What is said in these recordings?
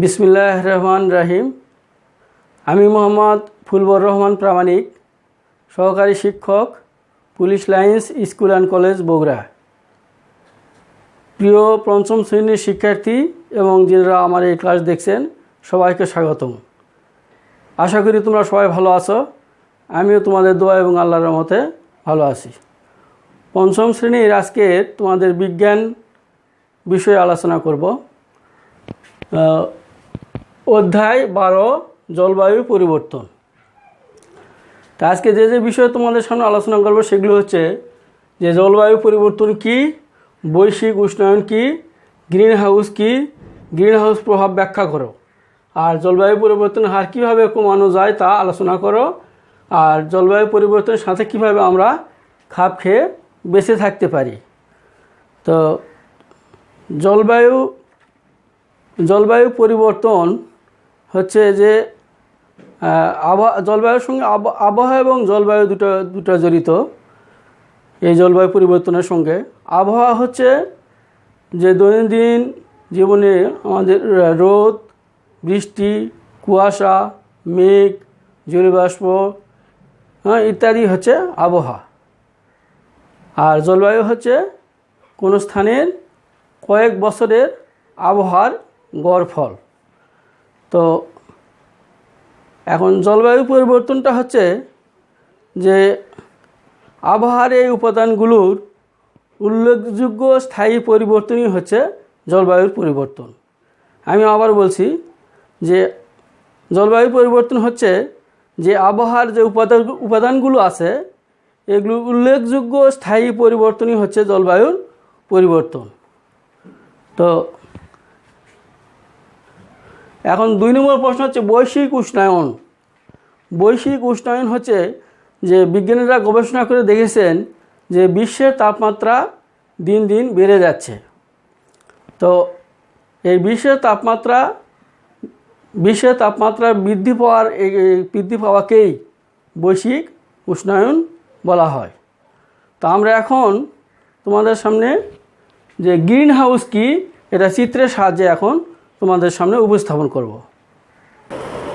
বিসমিল্লাহির রহমানির রহিম। আমি মোহাম্মদ ফুলবর রহমান প্রামাণিক, সহকারী শিক্ষক, police lines school and college Bogura. প্রিয় পঞ্চম শ্রেণীর শিক্ষার্থী এবং যারা আমার এই ক্লাস দেখছেন সবাইকে স্বাগতম। আশা করি তোমরা সবাই ভালো আছো। আমিও তোমাদের দোয়া এবং আল্লাহর রহমতে ভালো আছি। পঞ্চম শ্রেণীর আজকে তোমাদের বিজ্ঞান বিষয়ে আলোচনা করব। অধ্যায় 12 জলবায়ু পরিবর্তন। তা আজকে যে যে বিষয়ে তোমাদের সামনে আলোচনা করব সেগুলো হচ্ছে যে জলবায়ু পরিবর্তন কি, বৈশ্বিক উষ্ণায়ন কি, গ্রিন হাউস কি, গ্রিন হাউস প্রভাব ব্যাখ্যা করো, আর জলবায়ু পরিবর্তনের হার কীভাবে কমানো যায় তা আলোচনা করো, আর জলবায়ু পরিবর্তনের সাথে কীভাবে আমরা খাপ খেয়ে বেঁচে থাকতে পারি। তো জলবায়ু পরিবর্তন হচ্ছে যে জলবায়ুর সঙ্গে আবহাওয়া এবং জলবায়ু দুটো জড়িত। এই জলবায়ু পরিবর্তনের সঙ্গে আবহাওয়া হচ্ছে যে দৈনন্দিন জীবনে আমাদের রোদ, বৃষ্টি, কুয়াশা, মেঘ, জলীয়বাষ্প ইত্যাদি হচ্ছে আবহাওয়া। আর জলবায়ু হচ্ছে কোনো স্থানের কয়েক বছরের আবহাওয়ার গড় ফল। তো এখন জলবায়ু পরিবর্তনটা হচ্ছে যে আবহাওয়ার এই উপাদানগুলোর উল্লেখযোগ্য স্থায়ী পরিবর্তনই হচ্ছে জলবায়ুর পরিবর্তন। আমি আবার বলছি যে জলবায়ু পরিবর্তন হচ্ছে যে আবহাওয়ার যে উপাদানগুলো আছে এগুলো উল্লেখযোগ্য স্থায়ী পরিবর্তনই হচ্ছে জলবায়ুর পরিবর্তন। তো এখন 2 নম্বর প্রশ্ন হচ্ছে বৈশ্বিক উষ্ণায়ন। বৈশ্বিক উষ্ণায়ন হচ্ছে যে বিজ্ঞানীরা গবেষণা করে দেখেছেন যে বিশ্বের তাপমাত্রা দিন দিন বেড়ে যাচ্ছে। তো এই বিশ্বের তাপমাত্রা বৃদ্ধি পাওয়াকেই বৈশ্বিক উষ্ণায়ন বলা হয়। তো আমরা এখন তোমাদের সামনে যে গ্রিন হাউস কি এটা চিত্রের সাহায্যে এখন তোমাদের সামনে উপস্থাপন করব।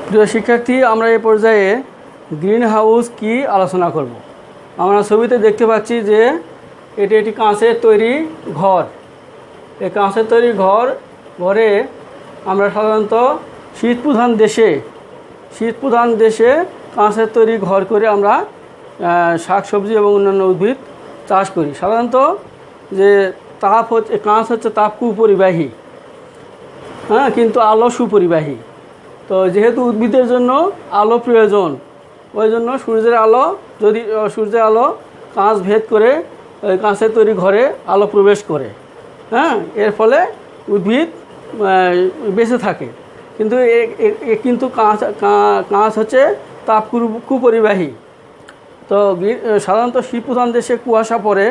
প্রিয় শিক্ষার্থী, আমরা এই পর্যায়ে গ্রিন হাউস কি আলোচনা করব। আমরা ছবিতে দেখতে পাচ্ছি যে এটি একটি কাঁচের তৈরি ঘর। এই কাঁচের তৈরি ঘরে আমরা সাধারণত শীত প্রধান দেশে কাঁচের তৈরি ঘর করে আমরা শাকসবজি এবং অন্যান্য উদ্ভিদ চাষ করি। সাধারণত যে কাঁচ হচ্ছে তাপ কুপরিবাহী, কিন্তু আলো সুপরিবাহী। তো যেহেতু উদ্ভিদের জন্য আলো প্রয়োজন, ওই জন্য সূর্যের আলো কাঁচ ভেদ করে ওই কাঁচের তৈরি ঘরে আলো প্রবেশ করে, এর ফলে উদ্ভিদ বেঁচে থাকে। কিন্তু কাঁচ হচ্ছে তাপ কুপরিবাহী। তো সাধারণত শীতপ্রধান দেশে কুয়াশা পড়ে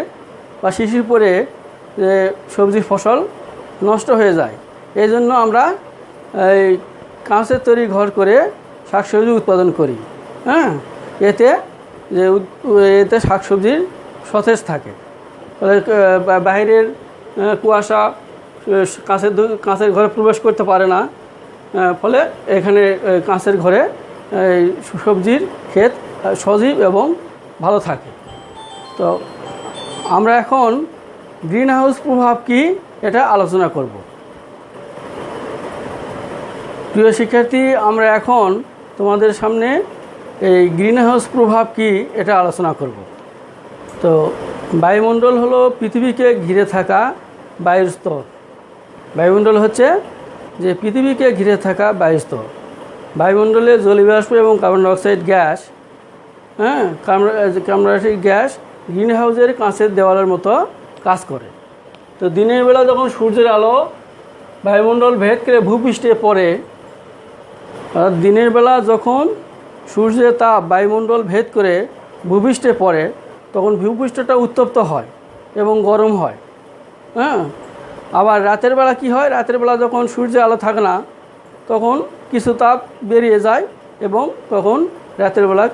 বা শিশির পড়ে যে সবজির ফসল নষ্ট হয়ে যায়। এই জন্য আমরা এই কাঁচের তৈরি ঘর করে শাকসবজি উৎপাদন করি। এতে শাকসবজির সতেজ থাকে। বাইরের কুয়াশা কাঁচের ঘরে প্রবেশ করতে পারে না, ফলে এখানে কাঁচের ঘরে সবজির ক্ষেত সজীব এবং ভালো থাকে। তো আমরা এখন গ্রিন হাউস প্রভাব কি এটা আলোচনা করব। প্রিয় শিক্ষার্থী, আমরা এখন তোমাদের সামনে এই গ্রিন হাউস প্রভাব কি এটা আলোচনা করব। তো বায়ুমণ্ডল হলো পৃথিবীকে ঘিরে থাকা বায়ুর স্তর। বায়ুমণ্ডল হচ্ছে যে পৃথিবীকে ঘিরে থাকা বায়ুর স্তর। বায়ুমণ্ডলে জলীয়বাষ্প এবং carbon dioxide gas, carbon dioxide gas green হাউসের কাঁচের দেওয়ালের মতো কাজ করে। তো দিনের বেলা যখন সূর্যের আলো বায়ুমণ্ডল ভেদ করে ভূপৃষ্ঠে পড়ে, দিনের বেলা যখন সূর্যের তাপ বায়ুমণ্ডল ভেদ করে ভূপৃষ্ঠে পড়ে তখন ভূপৃষ্ঠটা উত্তপ্ত হয় এবং গরম হয়। আবার রাতের বেলা কি হয়, রাতের বেলা যখন সূর্যের আলো থাকে না তখন কিছু তাপ বেরিয়ে যায় এবং তখন রাতের বেলা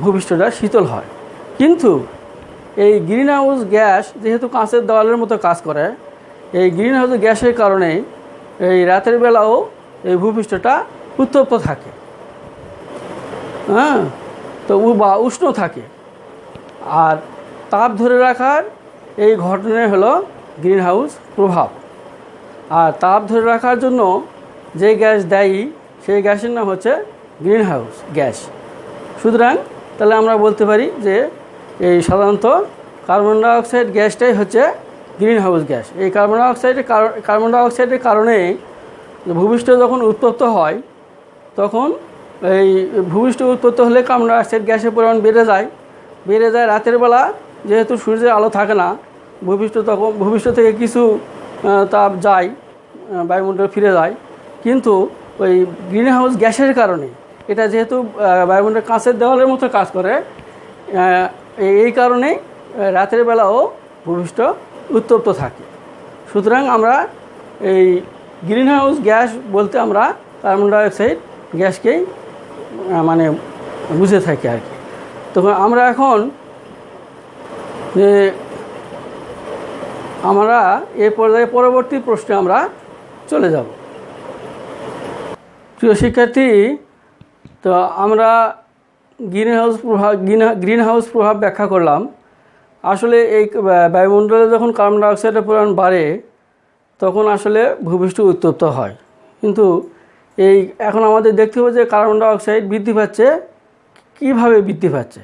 ভূপৃষ্ঠটা শীতল হয়। কিন্তু এই গ্রিন হাউস গ্যাস যেহেতু কাঁচের দেওয়ালের মতো কাজ করে, এই গ্রিন হাউস গ্যাসের কারণে এই রাতের বেলাও এই ভূপৃষ্ঠটা উত্তপ্ত থাকে, হ্যাঁ, তো বা উষ্ণ থাকে। আর তাপ ধরে রাখার এই ঘটনাই হলো গ্রিন হাউস প্রভাব। আর তাপ ধরে রাখার জন্য যে গ্যাস দায়ী সেই গ্যাসের নাম হচ্ছে গ্রিন হাউস গ্যাস। সুতরাং তাহলে আমরা বলতে পারি যে এই সাধারণত কার্বন ডাইঅক্সাইড গ্যাসটাই হচ্ছে গ্রিন হাউস গ্যাস। এই কার্বন ডাইঅক্সাইডের কারণে ভূপৃষ্ঠ যখন উত্তপ্ত হয়, তখন এই ভূপৃষ্ঠ উত্তপ্ত হলে কার্বন ডাইঅক্সাইড গ্যাসের পরিমাণ বেড়ে যায়। রাতের বেলা যেহেতু সূর্যের আলো থাকে না, ভূপৃষ্ঠ থেকে কিছু তাপ যায়, বায়ুমণ্ডলে ফিরে যায়, কিন্তু ওই গ্রিন হাউস গ্যাসের কারণে এটা যেহেতু বায়ুমণ্ডলের কাঁচের দেওয়ালের মতো কাজ করে, এই কারণেই রাতের বেলাও ভূপৃষ্ঠ উত্তপ্ত থাকে। সুতরাং আমরা এই গ্রিন হাউস গ্যাস বলতে আমরা কার্বন ডাইঅক্সাইড গ্যাসকেই মানে বুঝে থাকি আর কি। তখন আমরা এখন যে আমরা এই পর্যায়ে পরবর্তী প্রশ্নে আমরা চলে যাব। প্রিয় শিক্ষার্থী, তো আমরা গ্রিন হাউস প্রভাব ব্যাখ্যা করলাম। আসলে এই বায়ুমণ্ডলে যখন কার্বন ডাইঅক্সাইডের পরিমাণ বাড়ে, তখন আসলে ভূপৃষ্ঠ উত্তপ্ত হয়। কিন্তু এখন আমাদের দেখতে হবে যে কার্বন ডাইঅক্সাইড বৃদ্ধি পাচ্ছে, কীভাবে বৃদ্ধি পাচ্ছে।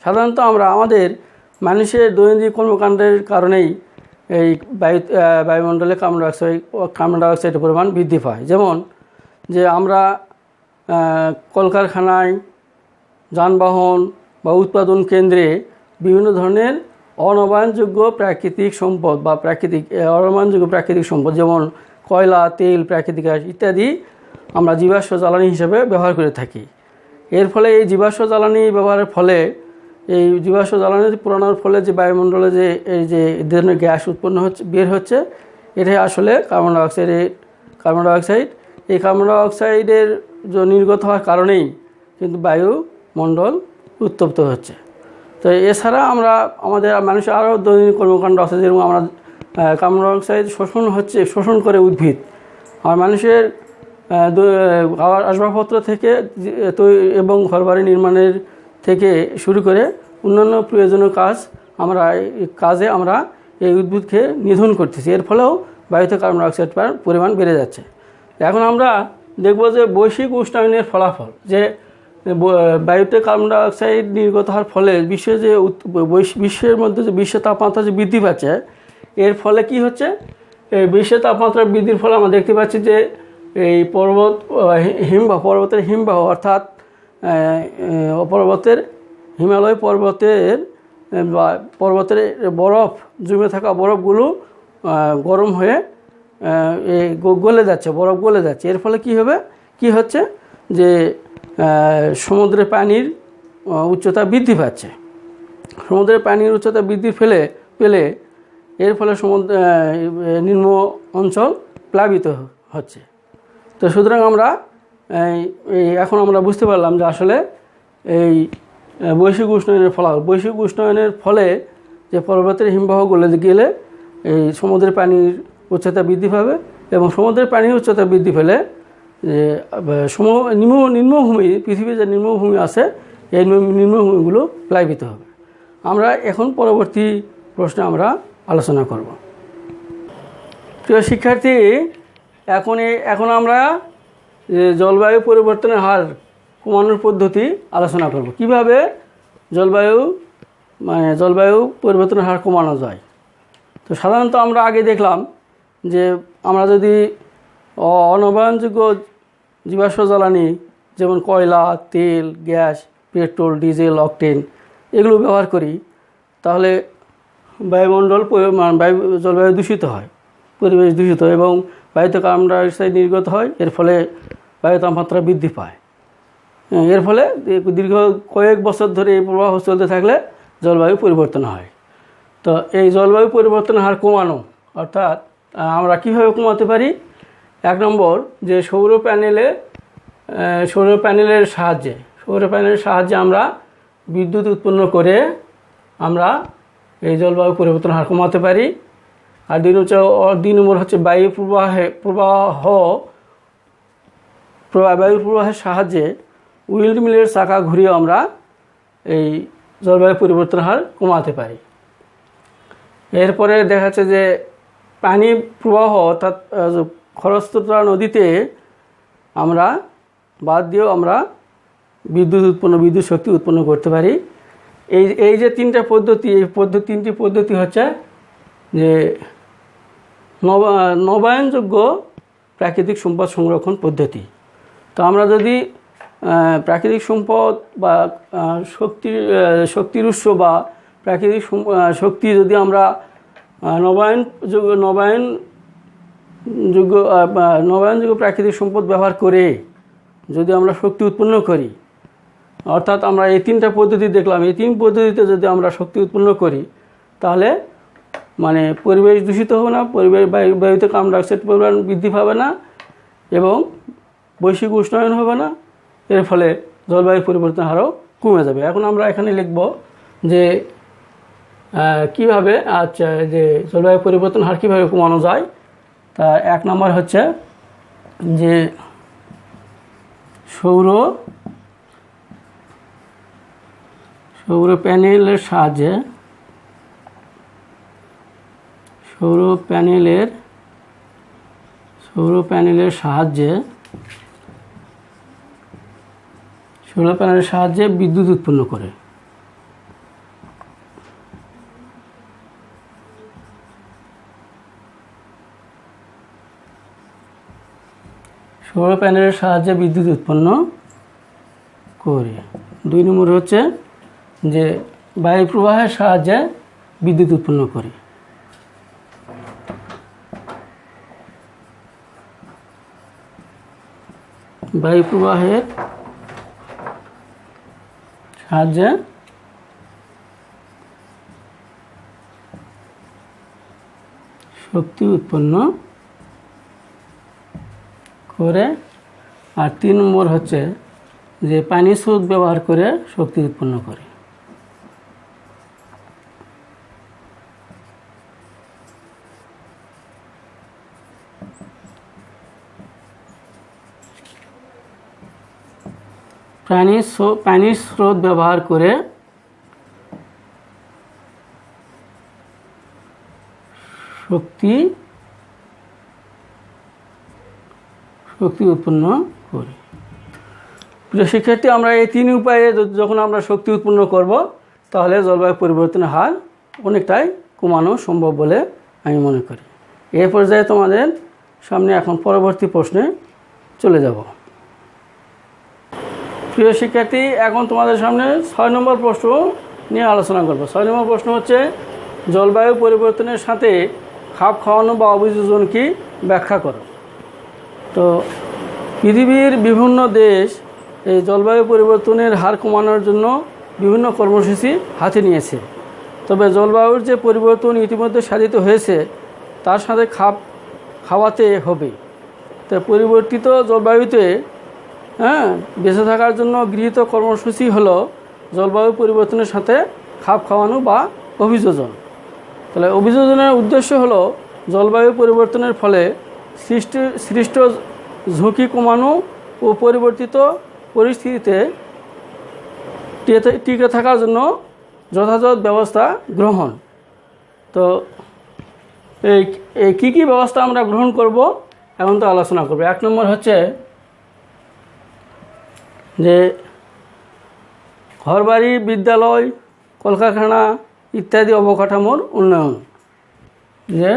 সাধারণত আমরা আমাদের মানুষের দৈনন্দিন কর্মকাণ্ডের কারণেই এই বায়ুমণ্ডলে কার্বন ডাইঅক্সাইডের পরিমাণ বৃদ্ধি পায়। যেমন যে আমরা কলকারখানায়, যানবাহন বা উৎপাদন কেন্দ্রে বিভিন্ন ধরনের অনবায়নযোগ্য প্রাকৃতিক সম্পদ বা অনবায়নযোগ্য প্রাকৃতিক সম্পদ যেমন কয়লা, তেল, প্রাকৃতিক গ্যাস ইত্যাদি আমরা জীবাশ্ম জ্বালানি হিসেবে ব্যবহার করে থাকি। এর ফলে এই জীবাশ্ম জ্বালানি ব্যবহারের ফলে, এই জীবাশ্ম জ্বালানি পোড়ানোর ফলে যে বায়ুমণ্ডলে যে এই ধরনের গ্যাস উৎপন্ন বের হচ্ছে, এটাই আসলে কার্বন ডাইঅক্সাইড। এই কার্বন ডাইঅক্সাইডের নির্গত হওয়ার কারণেই কিন্তু বায়ুমণ্ডল উত্তপ্ত হচ্ছে। তো এছাড়া আমরা আমাদের মানুষের আরও দৈনন্দিন কর্মকাণ্ড আছে, যেরকম আমরা কার্বন ডাইঅক্সাইড শোষণ করে উদ্ভিদ। আর মানুষের আসবাবপত্র থেকে এবং ঘরবাড়ি নির্মাণের থেকে শুরু করে অন্যান্য প্রয়োজনীয় কাজে আমরা এই উদ্ভিদকে নিধন করতেছি। এর ফলেও বায়ুতে কার্বন ডাইঅক্সাইড পরিমাণ বেড়ে যাচ্ছে। এখন আমরা দেখব যে বৈশ্বিক উষ্ণায়নের ফলাফল, যে বায়ুতে কার্বন ডাইঅক্সাইড নির্গত হওয়ার ফলে বিশ্বের মধ্যে যে বিশ্ব তাপমাত্রা যে বৃদ্ধি পাচ্ছে, এর ফলে কি হচ্ছে, এই বিশ্বের তাপমাত্রা বৃদ্ধির ফলে আমরা দেখতে পাচ্ছি যে এই পর্বতের হিমবাহ অর্থাৎ হিমালয় পর্বতের বরফ জমে থাকা বরফগুলো গরম হয়ে গলে যাচ্ছে, বরফ গলে যাচ্ছে। এর ফলে কি হচ্ছে যে সমুদ্রের পানির উচ্চতা বৃদ্ধি পাচ্ছে। সমুদ্রের পানির উচ্চতা বৃদ্ধি পেলে এর ফলে নিম্ন অঞ্চল প্লাবিত হচ্ছে। তো সুতরাং এখন আমরা বুঝতে পারলাম যে আসলে এই বৈশ্বিক উষ্ণায়নের ফলে যে পর্বতের হিমবাহ গলে গেলে এই সমুদ্রের পানির উচ্চতা বৃদ্ধি পাবে, এবং সমুদ্রের পানির উচ্চতা বৃদ্ধি পেলে যে নিম্নভূমি, পৃথিবীর যে নিম্নভূমি আছে, এই নিম্নভূমিগুলো প্লাবিত হবে। আমরা এখন পরবর্তী প্রশ্নে আমরা আলোচনা করব। প্রিয় শিক্ষার্থী, এখন আমরা জলবায়ু পরিবর্তনের হার কমানোর পদ্ধতি আলোচনা করব। কিভাবে জলবায়ু পরিবর্তনের হার কমানো যায়। তো সাধারণত আমরা আগে দেখলাম যে আমরা যদি অনবায়নযোগ্য জীবাশ্ম জ্বালানি যেমন কয়লা, তেল, গ্যাস, পেট্রোল, ডিজেল, অকটেন এগুলো ব্যবহার করি, তাহলে জলবায়ু দূষিত হয়, পরিবেশ দূষিত, এবং বায়ুতে কার্বন ডাইঅক্সাইড নির্গত হয়। এর ফলে বায়ু তাপমাত্রা বৃদ্ধি পায়। এর ফলে দীর্ঘ কয়েক বছর ধরে এই প্রবাহ চলতে থাকলে জলবায়ু পরিবর্তন হয়। তো এই জলবায়ু পরিবর্তনের হার কমানো, অর্থাৎ আমরা কীভাবে কমাতে পারি? 1 নম্বর, যে সৌর প্যানেলের সাহায্যে আমরা বিদ্যুৎ উৎপন্ন করে আমরা এই জলবায়ু পরিবর্তন হার কমাতে পারি। আর 2 নম্বর হচ্ছে বায়ু প্রবাহ বায়ুর প্রবাহের সাহায্যে উইন্ড মিলের চাকা ঘুরিয়ে আমরা এই জলবায়ু পরিবর্তনের হার কমাতে পারি। এরপরে দেখা যাচ্ছে যে পানি প্রবাহ অর্থাৎ খরস্রোতা নদীতে আমরা বাদ দিয়েও আমরা বিদ্যুৎ শক্তি উৎপন্ন করতে পারি। এই যে তিনটা পদ্ধতি, এই তিনটি পদ্ধতি হচ্ছে যে নবায়নযোগ্য প্রাকৃতিক সম্পদ সংরক্ষণ পদ্ধতি। তো আমরা যদি প্রাকৃতিক সম্পদ বা শক্তির উৎস বা প্রাকৃতিক শক্তি যদি আমরা নবায়নযোগ্য প্রাকৃতিক সম্পদ ব্যবহার করে যদি আমরা শক্তি উৎপন্ন করি, অর্থাৎ আমরা এই তিনটা পদ্ধতি দেখলাম, এই তিন পদ্ধতিতে যদি আমরা শক্তি উৎপন্ন করি তাহলে মানে পরিবেশ দূষিত হবে না, বায়ুতে কার্বন ডাইঅক্সাইড পরিমাণ বৃদ্ধি পাবে না এবং বৈশ্বিক উষ্ণায়ন হবে না। এর ফলে জলবায়ু পরিবর্তনের হারও কমে যাবে। এখন আমরা এখানে লিখব যে কীভাবে যে জলবায়ু পরিবর্তন হার কীভাবে কমানো যায়। তা 1 নম্বর হচ্ছে যে সৌর প্যানেলের সাহায্যে সৌর প্যানেলের সাহায্যে বিদ্যুৎ উৎপন্ন করে। সৌর প্যানেলের সাহায্যে বিদ্যুৎ উৎপন্ন করে। 2 নম্বর হচ্ছে যে বায়ু প্রবাহের সাহায্যে বিদ্যুৎ উৎপন্ন করে। বায়ু প্রবাহের সাহায্যে শক্তি উৎপন্ন করে। আর 3 নম্বর হচ্ছে যে পানি স্রোত ব্যবহার করে শক্তি উৎপন্ন করে। পানির স্রোত ব্যবহার করে শক্তি উৎপন্ন করি। প্রিয় শিক্ষার্থী, আমরা এই 3 উপায়ে যখন আমরা শক্তি উৎপন্ন করব তাহলে জলবায়ু পরিবর্তনের হার অনেকটাই কমানো সম্ভব বলে আমি মনে করি। এই পর্যায়ে তোমাদের সামনে এখন পরবর্তী প্রশ্নে চলে যাব। প্রিয় শিক্ষার্থী, এখন তোমাদের সামনে 6 নম্বর প্রশ্ন নিয়ে আলোচনা করব। 6 নম্বর প্রশ্ন হচ্ছে জলবায়ু পরিবর্তনের সাথে খাপ খাওয়ানো বা অভিযোজন কি, ব্যাখ্যা করো। তো পৃথিবীর বিভিন্ন দেশ এই জলবায়ু পরিবর্তনের হার কমানোর জন্য বিভিন্ন কর্মসূচি হাতে নিয়েছে। তবে জলবায়ুর যে পরিবর্তন ইতিমধ্যে সাধিত হয়েছে তার সাথে খাপ খাওয়াতে হবে। তো পরিবর্তিত জলবায়ুতে বেঁচে থাকার জন্য গৃহীত কর্মসূচি হলো জলবায়ু পরিবর্তনের সাথে খাপ খাওয়ানো বা অভিযোজন। তাহলে অভিযোজনের উদ্দেশ্য হলো জলবায়ু পরিবর্তনের ফলে সৃষ্ট ঝুঁকি কমানো ও পরিবর্তিত পরিস্থিতিতে টিকে থাকার জন্য যথাযথ ব্যবস্থা গ্রহণ। তো এই কী ব্যবস্থা আমরা গ্রহণ করব এখন তো আলোচনা করব। 1 নম্বর হচ্ছে যে ঘরবাড়ি, বিদ্যালয়, কলকারখানা ইত্যাদি অবকাঠামোর উন্নয়ন। যে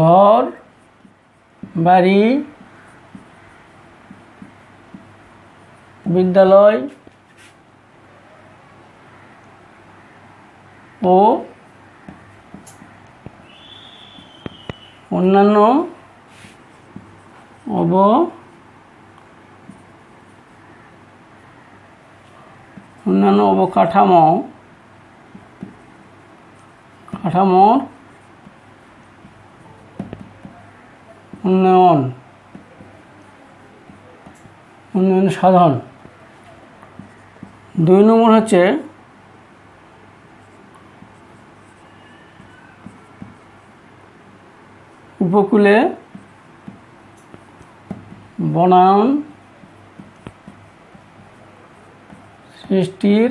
ঘর বাড়ি, বিদ্যালয় ও অন্যান্য অবকাঠামোর উন্নয়ন সাধন। 2 নম্বর হচ্ছে উপকূলে বনায়ন সৃষ্টির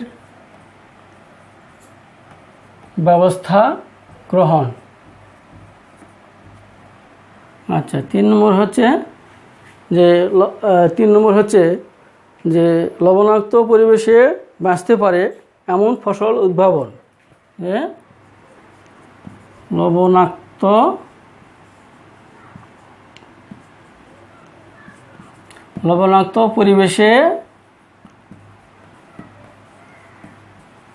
ব্যবস্থা গ্রহণ। আচ্ছা, 3 নম্বর হচ্ছে যে লবণাক্ত পরিবেশে বাঁচতে পারে এমন ফসল উদ্ভাবন। লবণাক্ত পরিবেশে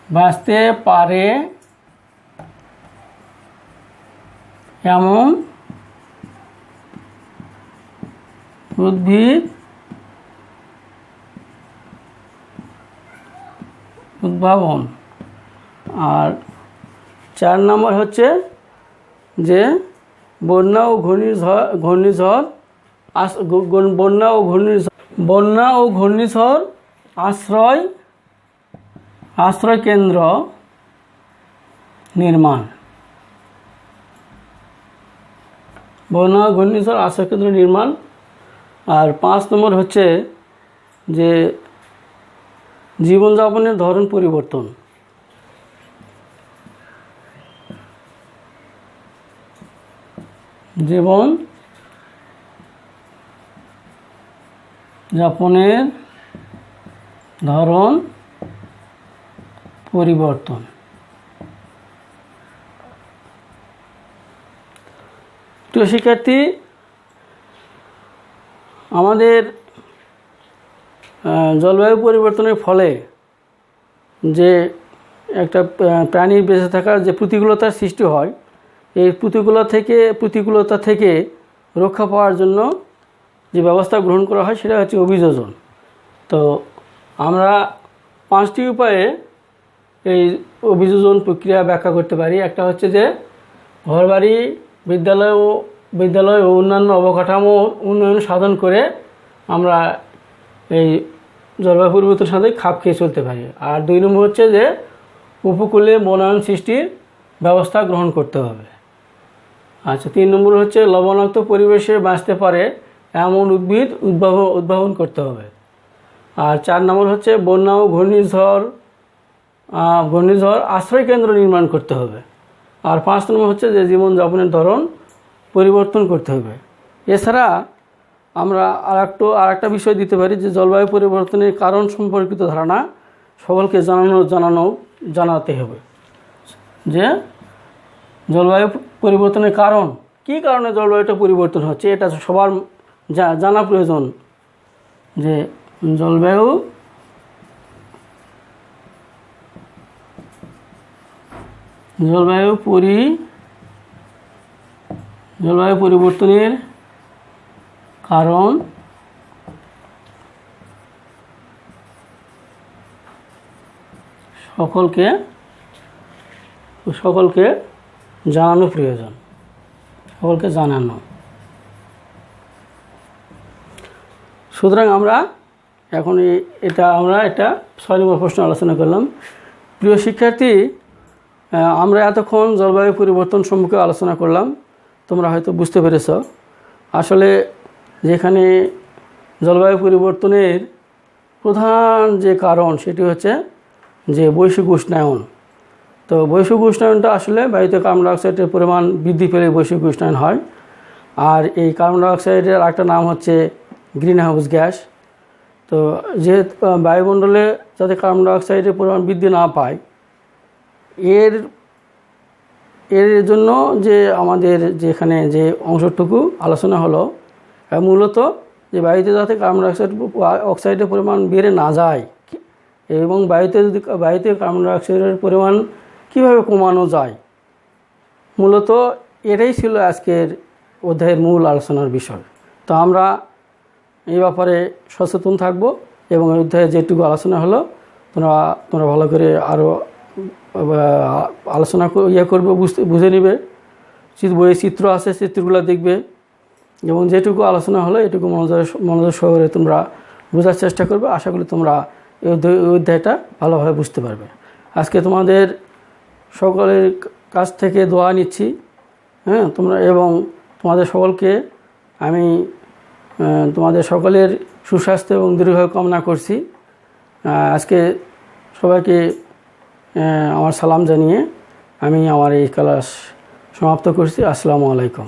বাঁচতে পারে এমন উদ্ভিদ উদ্ভাবন। আর 4 নম্বর হচ্ছে যে বন্যা ও ঘূর্ণিঝড় আশ্রয় কেন্দ্র নির্মাণ। বন্যা ও ঘূর্ণিঝড় আশ্রয় কেন্দ্র নির্মাণ। আর 5 নম্বর হচ্ছে যে জীবনযাপনের ধরন পরিবর্তন। জীবন যাপনের ধরন পরিবর্তন। তো শিক্ষার্থী, আমাদের জলবায়ু পরিবর্তনের ফলে যে একটা প্রাণীর বেঁচে থাকার যে প্রতিকূলতার সৃষ্টি হয়, এই প্রতিকূলতা থেকে রক্ষা পাওয়ার জন্য যে ব্যবস্থা গ্রহণ করা হয় সেটা হচ্ছে অভিযোজন। তো আমরা 5টি উপায়ে এই অভিযোজন প্রক্রিয়া ব্যাখ্যা করতে পারি। একটা হচ্ছে যে ঘরবাড়ি, বিদ্যালয় ও অন্যান্য অবকাঠামো উন্নয়ন সাধন করে আমরা এই জলবায়ু পরিবর্তনের সাথে খাপ খেয়ে চলতে পারি। আর 2 নম্বর হচ্ছে যে উপকূলে বনায়ন সৃষ্টির ব্যবস্থা গ্রহণ করতে হবে। আচ্ছা, 3 নম্বর হচ্ছে লবণাক্ত পরিবেশে বাঁচতে পারে এমন উদ্ভিদ উদ্ভাবন করতে হবে। আর 4 নম্বর হচ্ছে বন্যা ও ঘূর্ণিঝড় আশ্রয় কেন্দ্র নির্মাণ করতে হবে। আর 5 নম্বর হচ্ছে যে জীবনযাপনের ধরন পরিবর্তন করতে হবে। এছাড়া আমরা আরেকটা বিষয় দিতে পারি যে জলবায়ু পরিবর্তনের কারণ সম্পর্কিত ধারণা সকলকে জানাতে হবে। যে জলবায়ু পরিবর্তনের কারণ, কী কারণে জলবায়ুটা পরিবর্তন হচ্ছে, এটা সবার জানা প্রয়োজন। যে জলবায়ু পরিবর্তনের কারণ সকলকে জানানো প্রয়োজন, সকলকে জানানো। সুতরাং আমরা এখন এটা 6 নম্বর প্রশ্ন আলোচনা করলাম। প্রিয় শিক্ষার্থী, আমরা এতক্ষণ জলবায়ু পরিবর্তন সম্পর্কে আলোচনা করলাম। তোমরা হয়তো বুঝতে পেরেছ আসলে যেখানে জলবায়ু পরিবর্তনের প্রধান যে কারণ সেটি হচ্ছে যে বৈশ্বিক উষ্ণায়ন। তো বৈশ্বিক উষ্ণায়নটা আসলে বায়ুতে কার্বন ডাইঅক্সাইডের পরিমাণ বৃদ্ধি পেলে বৈশ্বিক উষ্ণায়ন হয়। আর এই কার্বন ডাইঅক্সাইডের একটা নাম হচ্ছে গ্রিন হাউস গ্যাস। তো যে বায়ুমণ্ডলে যাতে কার্বন ডাইঅক্সাইডের পরিমাণ বৃদ্ধি না পায়, এর জন্য যে আমাদের যেখানে যে অংশটুকু আলোচনা হলো, মূলত যে বায়ুতে যাতে কার্বন অক্সাইডের পরিমাণ বেড়ে না যায় এবং বায়ুতে কার্বন ডাইঅক্সাইডের পরিমাণ কীভাবে কমানো যায়, মূলত এটাই ছিল আজকের অধ্যায়ের মূল আলোচনার বিষয়। তো আমরা এই ব্যাপারে সচেতন থাকব এবং এই অধ্যায়ে যেটুকু আলোচনা হলো তোমরা ভালো করে আরও আলোচনা করবে, বুঝে নেবে। বইয়ে চিত্র আছে, চিত্রগুলো দেখবে এবং যেটুকু আলোচনা হলো এটুকু মনোযোগ সহকারে তোমরা বোঝার চেষ্টা করবে। আশা করি তোমরা এই অধ্যায়টা ভালোভাবে বুঝতে পারবে। আজকে তোমাদের সকলের কাছ থেকে দোয়া নিচ্ছি, তোমরা এবং তোমাদের সকলকে আমি তোমাদের সকলের সুস্বাস্থ্য এবং দীর্ঘায়ু কামনা করছি। আজকে সবাইকে আমার সালাম জানিয়ে আমি আমার এই ক্লাস সমাপ্ত করছি। আসসালামু আলাইকুম।